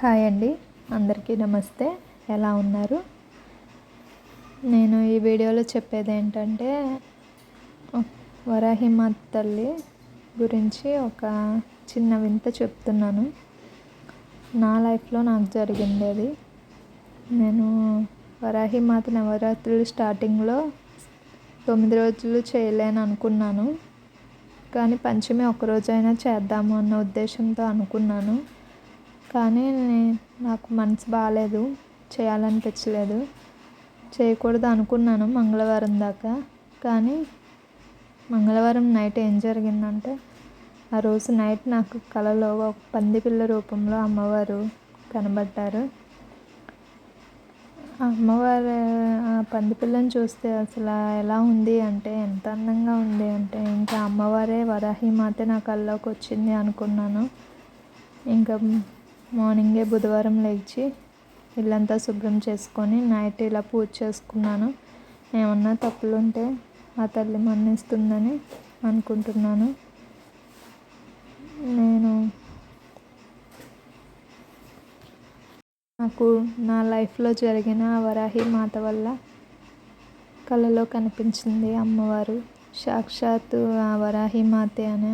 Hi అండి, అందరికీ నమస్తే. ఎలా ఉన్నారు? నేను ఈ వీడియోలో చెప్పేది ఏంటంటే వరాహిమాత తల్లి గురించి ఒక చిన్న వింత చెప్తున్నాను. నా లైఫ్లో నాకు జరిగింది అది. నేను వరాహిమాత నవరాత్రులు స్టార్టింగ్లో 9 రోజులు చేయలేను అనుకున్నాను, కానీ పంచమి ఒక్కరోజైనా చేద్దాము అన్న ఉద్దేశంతో అనుకున్నాను. కానీ నాకు మనసు బాగాలేదు, చేయాలనిపించలేదు, చేయకూడదు అనుకున్నాను మంగళవారం దాకా. కానీ మంగళవారం నైట్ ఏం జరిగిందంటే, ఆ రోజు నైట్ నాకు కలలో ఒక పందిపిల్ల రూపంలో అమ్మవారు కనబడ్డారు. అమ్మవారు ఆ పందిపిల్లని చూస్తే అసలు ఎలా ఉంది అంటే, ఎంత అందంగా ఉంది అంటే, ఇంకా అమ్మవారే వరాహిమాతే నా కల్లోకి వచ్చింది అనుకున్నాను. ఇంకా మార్నింగే బుధవారం లేచి ఇల్లంతా శుభ్రం చేసుకొని నైట్ ఇలా పూజ చేసుకున్నాను. ఏమన్నా తప్పులు ఉంటే ఆ తల్లి మన్నిస్తుందని అనుకుంటున్నాను. నాకు నా లైఫ్లో జరిగిన వరాహిమాత వల్ల కళలో కనిపించింది అమ్మవారు. సాక్షాత్తు ఆ వరాహిమాతే అని